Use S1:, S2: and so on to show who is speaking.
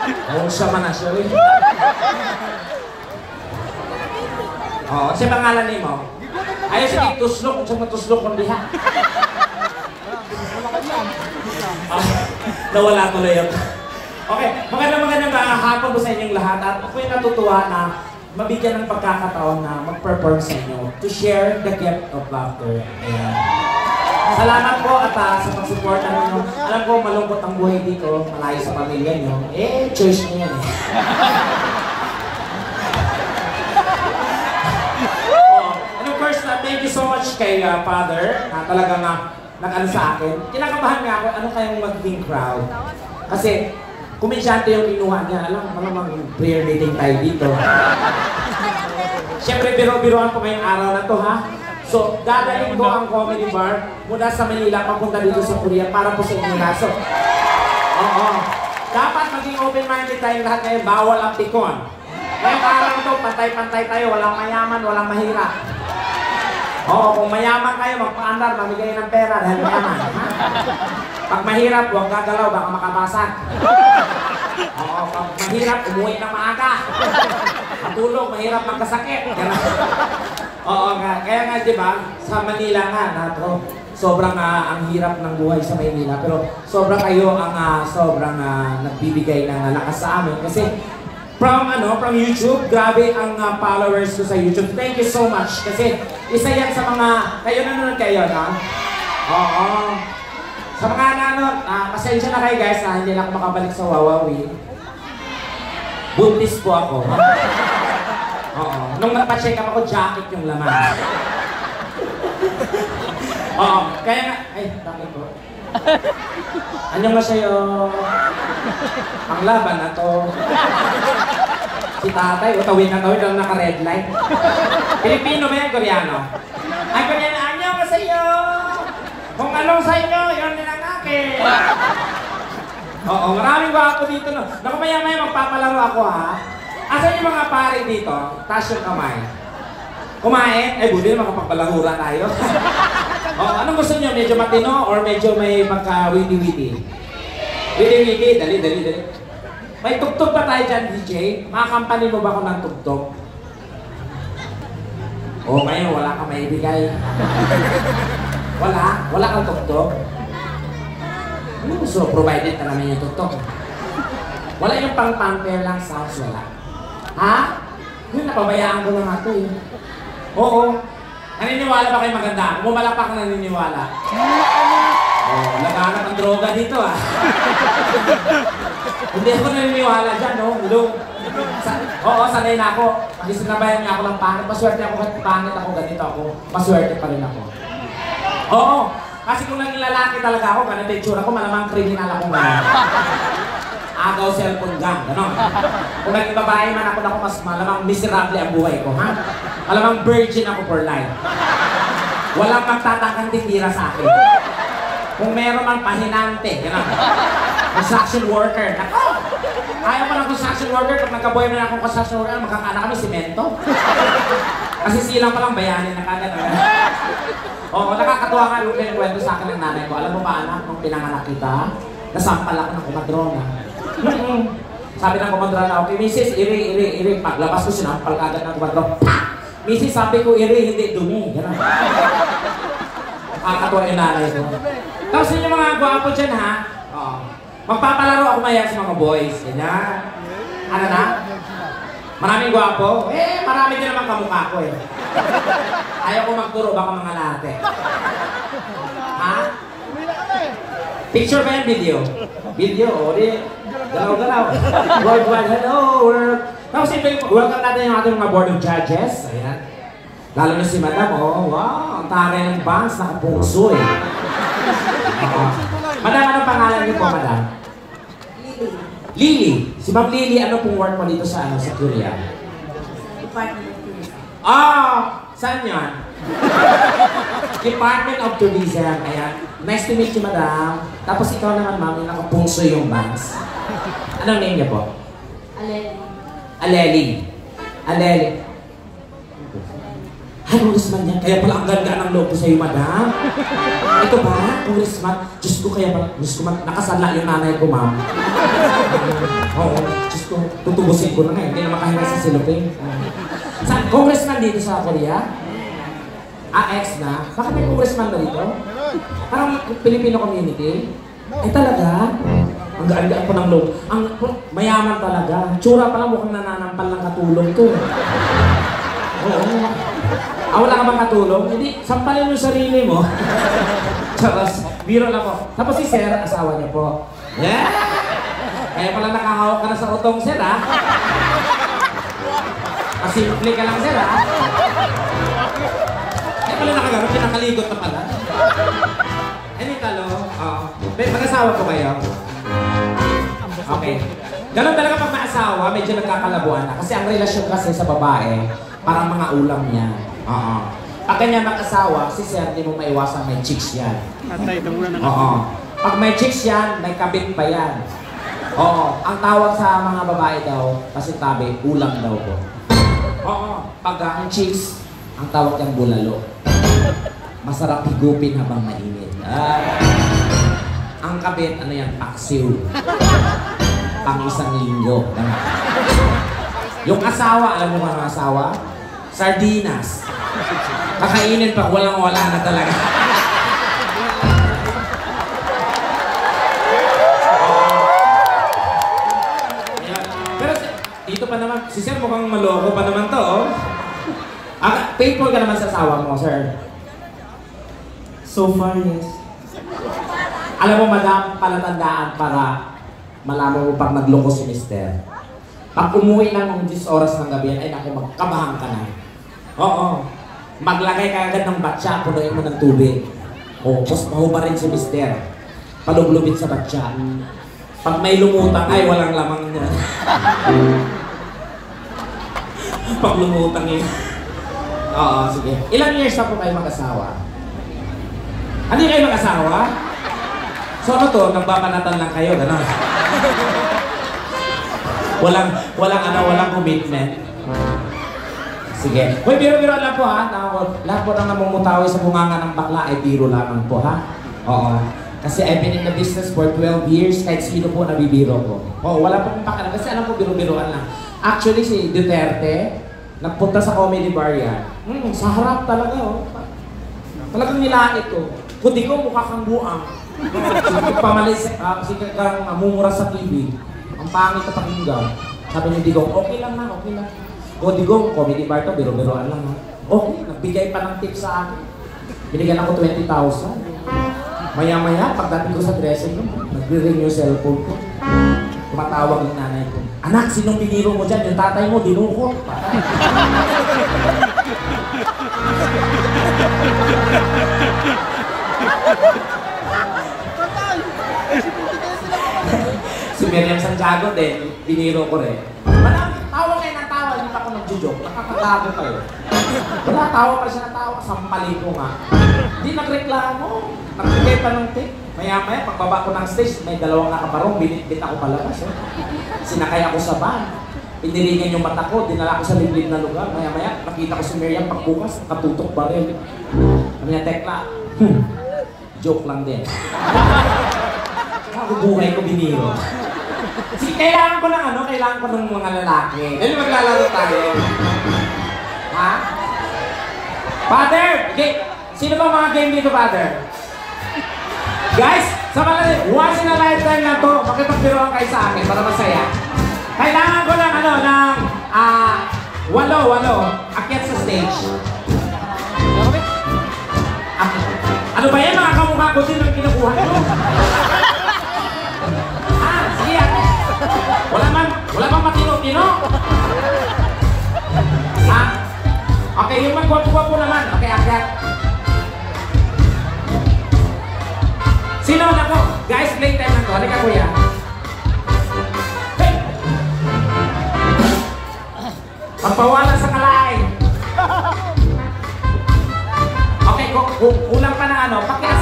S1: Oo, siya man na siya rin. Oo, siya pangalan niyo mo? Ayaw sige, tuslok, kung siya matuslok kung diha. Nawala tuloy ako. Okay, magandang hapon po sa inyong lahat at ako'y natutuwa na mabigyan ng pagkakataon na mag-perform sa inyo to share the gift of laughter. Ayan. Salamat po at sa pag-suporta ninyo. Alam ko malungkot ang buhay dito, malayo sa pamilya nyo. Eh, choice nyo yan eh. And of course, thank you so much kay Father na talagang nag-ano sa akin. Kinakabahan nga ako, ano kayong magiging crowd? Kasi, kumensyante yung kinuha niya. Alam, malamang prayer meeting tayo dito. Siyempre, biro-biroan po ngayong araw na to, ha? So, dadalhin ko ang comedy bar mula sa Manila papunta dito sa Korea para po sa inyo laso. Oo. Dapat maging open-minded tayong lahat ngayon. Bawal ang pikon. Ngayong araw to, pantay-pantay tayo. Walang mayaman, walang mahirap. Oo, kung mayaman kayo, magpa-andar, mamigay ng pera dahil mayaman. Ha? Pag mahirap, huwag gagalaw, baka makabasag. Oo, pag mahirap, umuwi ng maaga. Matulog, mahirap magkasakit. Oo nga, kaya nga diba, sa Manila nga nato, sobrang ang hirap ng buhay sa Manila. Pero sobrang kayo ang sobrang nagbibigay ng lakas sa amin. Kasi from YouTube, grabe ang followers ko sa YouTube. Thank you so much. Kasi isa yan sa mga, kayo nanonood kayo, no? Oo. Sa mga nanonood, pasensya na kayo guys, hindi na ako makabalik sa Wawawi. Buntis po ako. Oo. Nung napacheck up ako, jacket yung laman. Oo. Kaya nga, ay, bakit po? Ano nga sa'yo? Ang laban na to. Si tatay, utawin na tawin lang naka-red light. Pilipino ba yan? Koreano? Ay, Koreano, ano nga sa'yo? Kung anong sa'yo, yun nilang akin. Oo, maraming gwapo dito, no? Naku, maya-maya magpapalaro ako, ha? Asan yung mga pare dito? Taas yung kamay. Kumain? Ay, buti na makapagpalahura tayo. Anong gusto nyo? Medyo matino or medyo may magka-witty-witty? Witty-witty? Dali. May tugtog pa tayo dyan, DJ? Makakampani mo ba ako ng tugtog? Ngayon wala kang maibigay. Wala kang tugtog? Ano gusto? Provided na naman yung tugtog. Wala yung pang-pamper lang sounds, wala. Ha? Yun, napabayaan ko na nga ito eh. Oo. Naniniwala ba kayo maganda? Bumalapak na naniniwala. Laganap ang droga dito ah. Hindi ako naniniwala dyan, no? Oo, sanay na ako. Pag isinabayan niya ako ng pangit, maswerte ako kahit pangit ako, ganito ako. Maswerte pa rin ako. Oo. Kasi kung naging lalaki talaga ako, ganito yung tsura ko, malamang kriminal ako ngayon. Agaw, cellphone gang, gano'n. Kung naging babae man ako, mas malamang miserable ang buhay ko, ha? Malamang virgin ako for life. Walang magtatakang titira sa akin. Kung meron man pahinante, gano'n. Construction worker, nako! Ayaw ko ng construction worker, pag nagka-boy na akong construction worker, magkakaanak kami simento. Kasi silang palang bayanin na kagad. Oo, nakakatuwa ka nung kwento sa akin ng nanay ko. Alam mo ba anak, nung pinanganak kita, nasampal ako ng kumadrona. Sabi ng kumadrona, okay, Mrs. Iri. Paglabas ko, sinampal kagad ng kumadrona. Mrs. sabi ko, Iri, hindi dumi. Gano'n. Nakakatuwa yung nanay ko. Tapos yung mga gwapo dyan, ha? Oo. Magpapalaro ako maya sa mga boys. Ganyan. Ano na? Maraming gwapo? Marami din naman kamukha ko eh. Ayaw ko magturo, baka mga late. Ha? Picture ba yan? Video? Video, o di. Galaw-galaw. Worldwide, hello world. Tapos welcome natin yung ating mga board of judges. Ayan. Lalo na si Madam, oh. Wow, ang taray ng bangs, nakapungso eh. Madam, anong pangalan niyo po, Madam? Lily. Si Ma'am Lily, ano pong work mo dito sa Korea?
S2: Department of Tourism.
S1: Saan yan? Department of Tourism. Ayan. Nice to meet you, Madam. Tapos ikaw naman, Ma'am, yung nakapungso yung bangs. Anong name niya po? Aleli. Congressman yan. Kaya pala ang ganda ng loob ko sa'yo, Madam. Ito ba? Congressman? Diyos ko, kaya pala, Diyos ko, nakasala yung nanay ko, Ma'am. Oo. ko, tutubusin ko na nga, hindi na makahinga sa silupin. Saan? Congressman dito sa Korea? Ex na? Bakit may congressman na dito? Parang Filipino community? Eh talaga? Ang gaan-gaan ko ng loob. Ang mayaman talaga. Tsura pala mukhang nananampal ng katulong to. Oo. Wala ka bang katulong? Hindi, sampalin mo yung sarili mo. Charas, biro lang po. Tapos si Sir, asawa niya po. Yeah! Kaya pala nakahawak ka na sa utong, Sir, ha? Pasimple ka lang, Sir, ha? Kaya pala nakagano, pinakaligot na pala. Any talo? Mag-asawa po kayo? Okay. Ganun talaga pag may-asawa, medyo nagkakalabuan na. Kasi ang relasyon kasi sa babae, parang mga ulam niya. Pag ganyan mag-asawa, si Sir, di mo maiwasan may chicks yan. Pag may chicks yan, may kabit pa yan. Ang tawag sa mga babae daw, kasi tabi, ulam daw po. Pag ang chicks, ang tawag niyang bulalo. Masarap higupin habang mainit. Ang kabit, ano yan, paksiw. Pang isang linggo. Yung asawa, alam mo ba ang asawa? Sardinas. Kakainin pa, walang-wala na talaga. Pero dito pa naman, si Sir mukhang maloko pa naman to, oh. Faithful ka naman sa asawa mo, Sir? So far, yes. Alam mo, madam, palatandaan para malaman mo pag nagloko si Mister. Pag umuwi lang ng 10 oras ng gabi, ay naku, magkabahan ka na. Maglagay ka agad ng batya, punuin mo ng tubig. Tapos mahuba rin si Mister. Palublubin sa batya. Pag may lumutang, ay walang lamang niya. Pag lumutang yun. Sige. Ilang years na po kayo mag-asawa? Ano kayo mag-asawa? So ano to? Nagbabanatan lang kayo, gano'n? Walang commitment. Sige. Hoy, biro-biro lang po, ha? Lahat po nang namumutawi sa bunganga ng bakla ay biro lamang po, ha? Kasi I've been in the business for 12 years, kahit sino po nabibiro ko. Wala pong pakialam. Kasi alam ko, biro-biroan lang. Actually, si Duterte, nagpunta sa comedy bar yan. Sa harap talaga, Talagang nilait ko. Kundi ko, mukha kang buang. Sige kang mumura sa TV. Ang pangit na pakinggan. Sabi ni Digong, okay lang na, okay lang. Digong, comedy bar to, biro-biroan lang, ha? Okay, nagbigay pa ng tip sa akin. Binigyan ako 20,000. Maya-maya, pagdating ko sa dressing room, nagre-ring yung cellphone ko. Tumatawag yung nanay ko. Anak, sinong biniro mo dyan? Yung tatay mo, dinukot. Si Miriam Santiago din, biniro ko rin. Tawa kayo ng tawa, hindi pa ako nag-joke. Nakakagago kayo. Wala, tawa pa siya ng tawa, sampali ko nga. Hindi nagreklamo. Nagbigay pa ng tip. Maya-maya, pagbaba ko ng stage, may 2 nakabarong, binitbit ako palabas. Sinakay ako sa van. Piniringan yung mata ko, dinala ko sa liblib na lugar. Maya-maya, nakita ko si Miriam pagbukas, nakatutok ba rin. Sabi niya, Tekla, joke lang din. Buhay ko biniro. Kailangan ko ng kailangan ko ng mga lalaki. Dahil maglalaro tayo. Ha? Father! Sino ba mga game dito, Father? Guys, sa mga once in a lifetime na to, makipagbiroan kayo sa akin para masaya. Kailangan ko ng ng 8 akyat sa stage. Ano ba yan? Mga kamukha ko din ang kinukuha nyo. Sige, wala bang matino-tino? Okay, yung magwapo-wapo naman. Okay, akyat. Sino na ko? Guys, playtime na to. Halika, kuya. Hey! Pagpawalan sa kalay. Okay, kulang pa ng pakialam.